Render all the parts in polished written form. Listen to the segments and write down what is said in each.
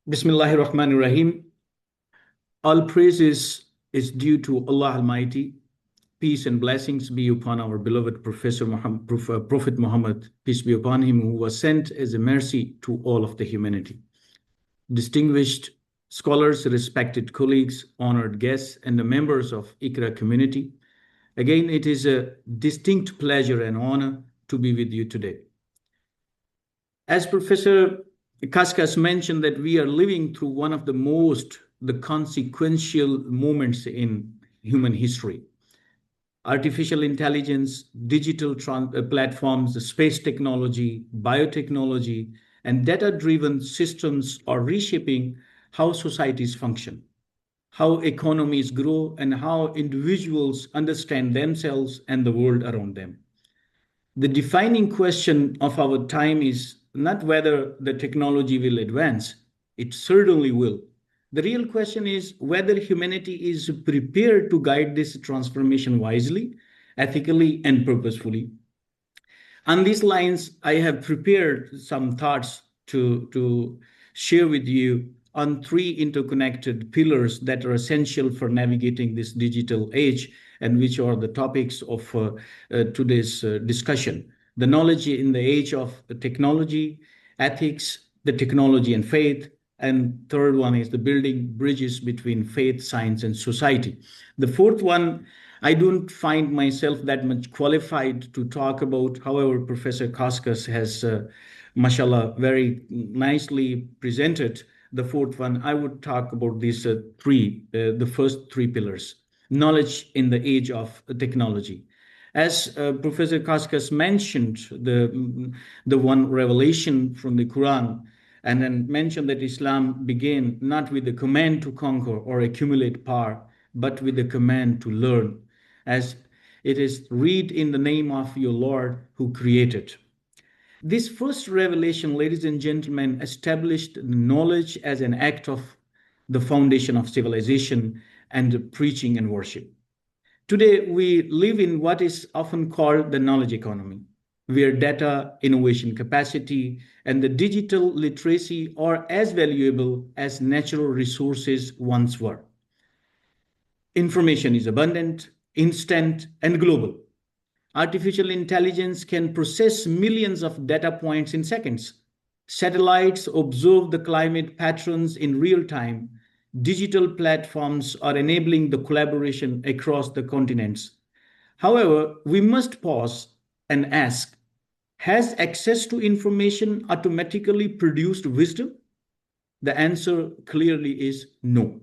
Bismillahir Rahmanir Rahim. All praises is due to Allah Almighty. Peace and blessings be upon our beloved Prophet Muhammad, peace be upon him, who was sent as a mercy to all of the humanity. Distinguished scholars, respected colleagues, honored guests, and the members of IQRA community, again, it is a distinct pleasure and honor to be with you today. As Professor Kaskas mentioned, that we are living through one of the consequential moments in human history. Artificial intelligence, digital platforms, space technology, biotechnology, and data-driven systems are reshaping how societies function, how economies grow, and how individuals understand themselves and the world around them. The defining question of our time is not whether the technology will advance. It certainly will. The real question is whether humanity is prepared to guide this transformation wisely, ethically, and purposefully. On these lines, I have prepared some thoughts to share with you on three interconnected pillars that are essential for navigating this digital age, and which are the topics of today's discussion. The knowledge in the age of technology, ethics, the technology and faith, and third one is the building bridges between faith, science, and society. The fourth one, I don't find myself that much qualified to talk about. However, Professor Kaskas has, mashallah, very nicely presented the fourth one. I would talk about these the first three pillars. Knowledge in the age of technology. As Professor Kaskas mentioned, the one revelation from the Quran, and then mentioned that Islam began not with the command to conquer or accumulate power, but with the command to learn, as it is, read in the name of your Lord who created. This first revelation, ladies and gentlemen, established knowledge as an act of the foundation of civilization and preaching and worship. Today, we live in what is often called the knowledge economy, where data, innovation capacity, and the digital literacy are as valuable as natural resources once were. Information is abundant, instant, and global. Artificial intelligence can process millions of data points in seconds. Satellites observe the climate patterns in real time. Digital platforms are enabling the collaboration across the continents. However, we must pause and ask, has access to information automatically produced wisdom? The answer clearly is no.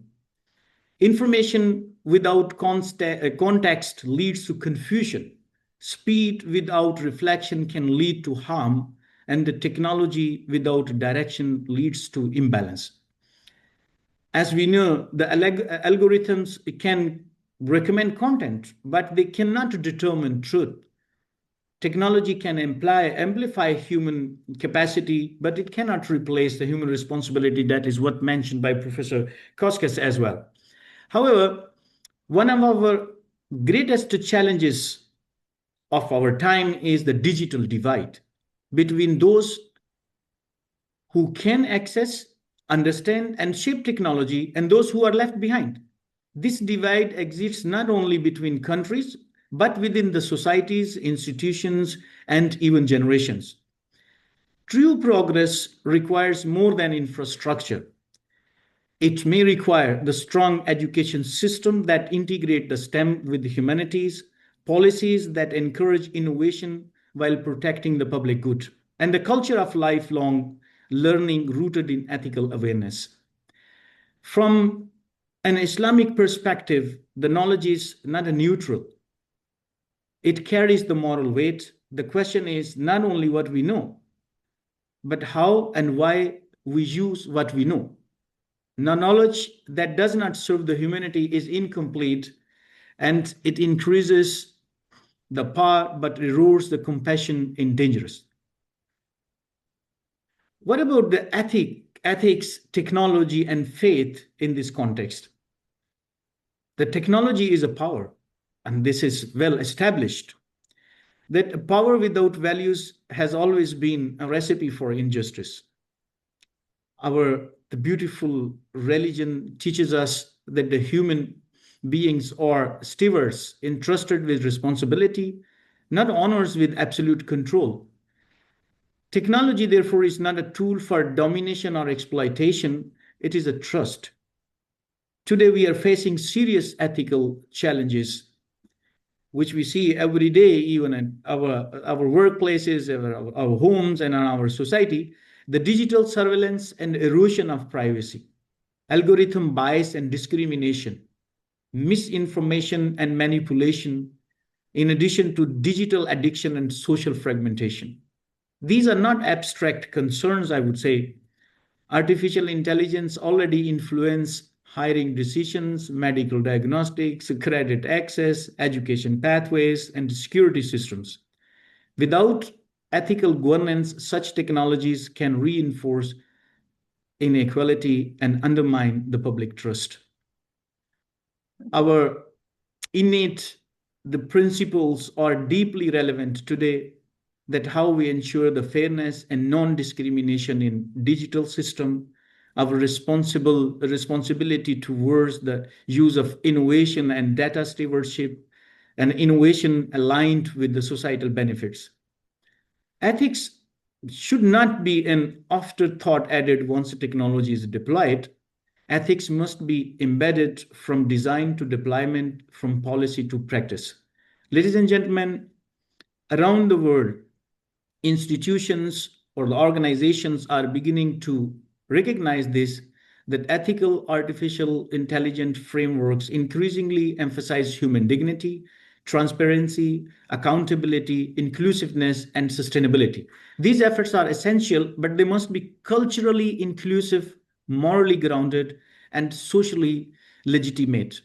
Information without context leads to confusion. Speed without reflection can lead to harm, and the technology without direction leads to imbalance. As we know, the algorithms can recommend content, but they cannot determine truth. Technology can amplify human capacity, but it cannot replace the human responsibility. That is what mentioned by Professor Kaskas as well. However, one of our greatest challenges of our time is the digital divide between those who can access, understand, and shape technology and those who are left behind. This divide exists not only between countries, but within the societies, institutions, and even generations. True progress requires more than infrastructure. It may require the strong education system that integrate the STEM with the humanities, policies that encourage innovation while protecting the public good, and the culture of lifelong learning rooted in ethical awareness. From an Islamic perspective, the knowledge is not a neutral. It carries the moral weight. The question is not only what we know, but how and why we use what we know. Now, knowledge that does not serve the humanity is incomplete, and it increases the power but erodes the compassion in dangerous. What about the ethics, technology, and faith in this context? The technology is a power, and this is well established. That power without values has always been a recipe for injustice. Our the beautiful religion teaches us that the human beings are stewards entrusted with responsibility, not owners with absolute control. Technology, therefore, is not a tool for domination or exploitation, it is a trust. Today, we are facing serious ethical challenges, which we see every day, even in our workplaces, our homes, and in our society. The digital surveillance and erosion of privacy, algorithm bias and discrimination, misinformation and manipulation, in addition to digital addiction and social fragmentation. These are not abstract concerns, I would say. Artificial intelligence already influence hiring decisions, medical diagnostics, credit access, education pathways, and security systems. Without ethical governance, such technologies can reinforce inequality and undermine the public trust. Our innate the principles are deeply relevant today, that how we ensure the fairness and non-discrimination in digital system, our responsibility towards the use of innovation and data stewardship, and innovation aligned with the societal benefits. Ethics should not be an afterthought added once the technology is deployed. Ethics must be embedded from design to deployment, from policy to practice. Ladies and gentlemen, around the world, institutions or the organizations are beginning to recognize this, that ethical artificial intelligence frameworks increasingly emphasize human dignity, transparency, accountability, inclusiveness, and sustainability. These efforts are essential, but they must be culturally inclusive, morally grounded, and socially legitimate.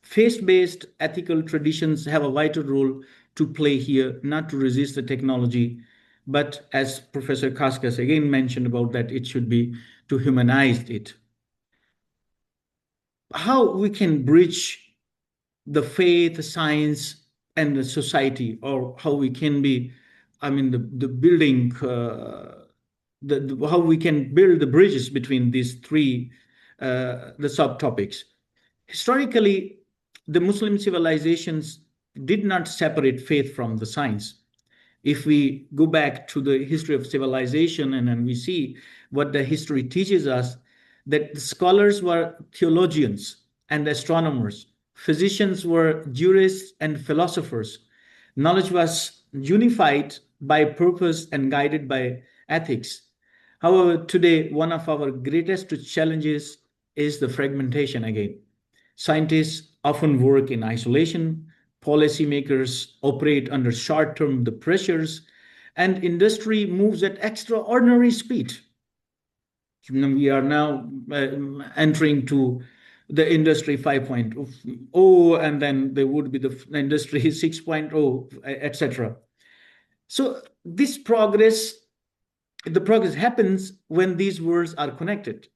Faith-based ethical traditions have a vital role to play here, not to resist the technology, but as Professor Kaskas again mentioned about that, it should be to humanize it. How we can bridge the faith, science, and the society, or how we can be, the building, how we can build the bridges between these three, the subtopics. Historically, the Muslim civilizations did not separate faith from the science. If we go back to the history of civilization and we see what the history teaches us, that the scholars were theologians and astronomers, physicians were jurists and philosophers. Knowledge was unified by purpose and guided by ethics. However, today, one of our greatest challenges is the fragmentation again. Scientists often work in isolation, policymakers operate under short-term pressures, and industry moves at extraordinary speed. We are now entering to the industry 5.0, and then there would be the industry 6.0, etc. So this progress, the progress happens when these worlds are connected.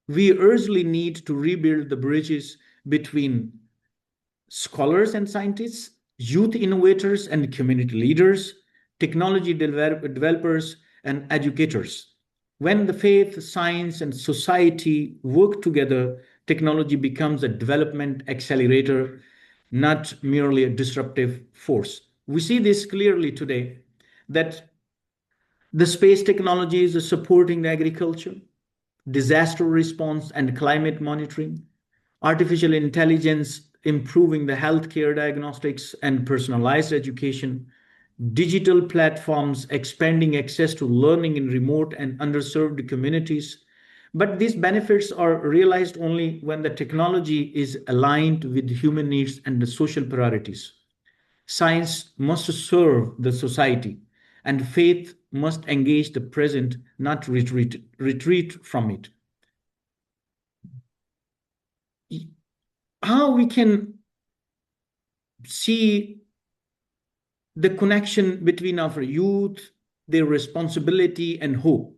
We urgently need to rebuild the bridges between scholars and scientists, youth innovators and community leaders, technology developers and educators. When the faith, science, and society work together, technology becomes a development accelerator, not merely a disruptive force. We see this clearly today, that the space technologies are supporting the agriculture, disaster response and climate monitoring, artificial intelligence improving the healthcare diagnostics and personalized education, digital platforms expanding access to learning in remote and underserved communities. But these benefits are realized only when the technology is aligned with human needs and the social priorities. Science must serve the society, and faith must engage the present, not retreat from it. How we can see the connection between our youth, their responsibility, and hope.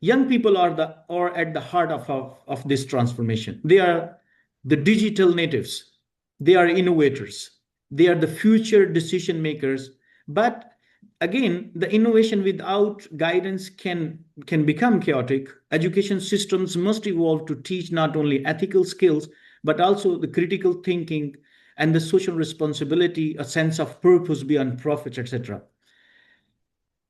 Young people are at the heart of this transformation. They are the digital natives. They are innovators. They are the future decision makers. But again, the innovation without guidance can become chaotic. Education systems must evolve to teach not only ethical skills, but also the critical thinking and the social responsibility, a sense of purpose beyond profits, etc.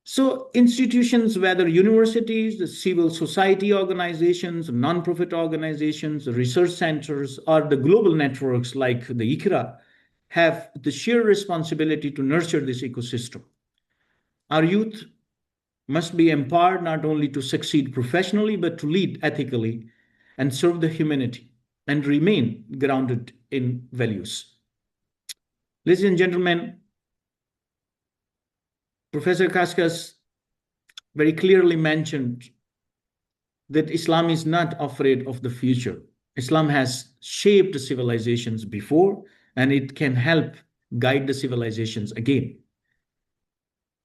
So institutions, whether universities, the civil society organizations, non-profit organizations, research centers, or the global networks like the IQRA, have the sheer responsibility to nurture this ecosystem. Our youth must be empowered not only to succeed professionally, but to lead ethically and serve the humanity and remain grounded in values. Ladies and gentlemen, Professor Kaskas very clearly mentioned that Islam is not afraid of the future. Islam has shaped civilizations before, and it can help guide the civilizations again.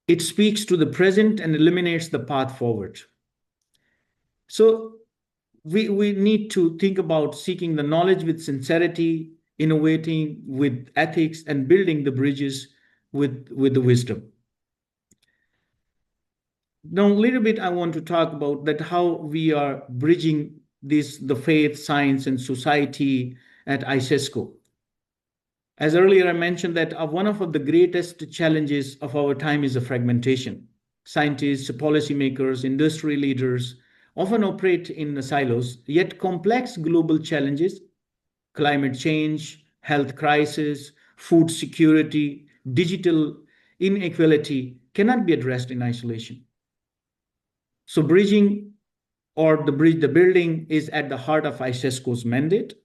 It speaks to the present and eliminates the path forward. So we need to think about seeking the knowledge with sincerity, innovating with ethics, and building the bridges with the wisdom. Now, a little bit I want to talk about that how we are bridging the faith, science, and society at ICESCO. As earlier I mentioned that one of the greatest challenges of our time is the fragmentation. Scientists, policymakers, industry leaders often operate in the silos, yet complex global challenges, climate change, health crisis, food security, digital inequality cannot be addressed in isolation. So bridging or the building is at the heart of ICESCO's mandate.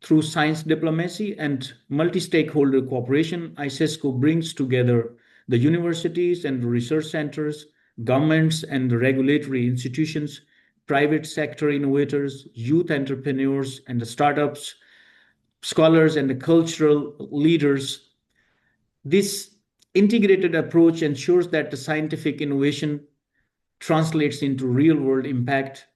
Through science diplomacy and multi-stakeholder cooperation, ICESCO brings together the universities and research centers, governments and the regulatory institutions, private sector innovators, youth entrepreneurs and the startups, scholars and the cultural leaders. This integrated approach ensures that the scientific innovation translates into real-world impact.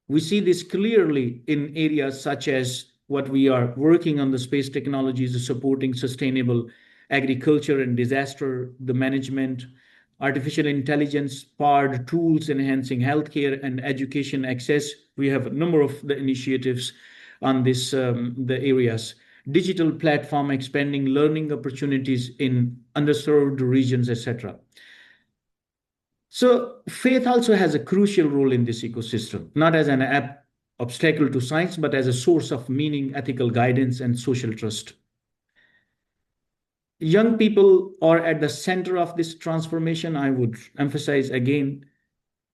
We see this clearly in areas such as what we are working on, the space technologies, supporting sustainable agriculture and disaster, the management, artificial intelligence powered tools enhancing healthcare and education access. We have a number of the initiatives on the areas. Digital platform expanding learning opportunities in underserved regions, etc. So faith also has a crucial role in this ecosystem, not as an obstacle to science, but as a source of meaning, ethical guidance, and social trust. Young people are at the center of this transformation. I would emphasize again,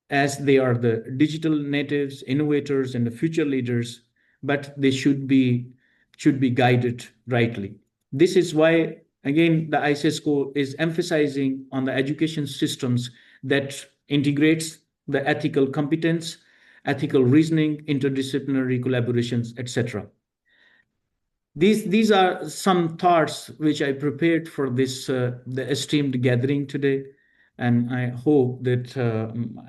as they are the digital natives, innovators, and the future leaders, but they should be guided rightly. This is why, again, the ICESCO is emphasizing on the education systems that integrates the ethical competence, ethical reasoning, interdisciplinary collaborations, etc. These are some thoughts which I prepared for this the esteemed gathering today, and I hope that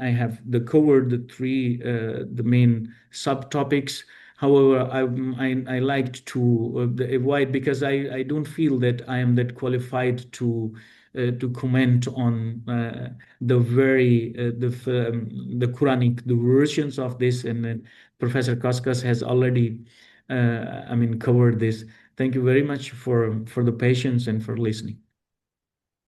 I have covered the main subtopics. However, I liked to avoid because I don't feel that I am that qualified to comment on the Quranic the versions of this, and Professor Kaskas has already covered this. Thank you very much for the patience and for listening.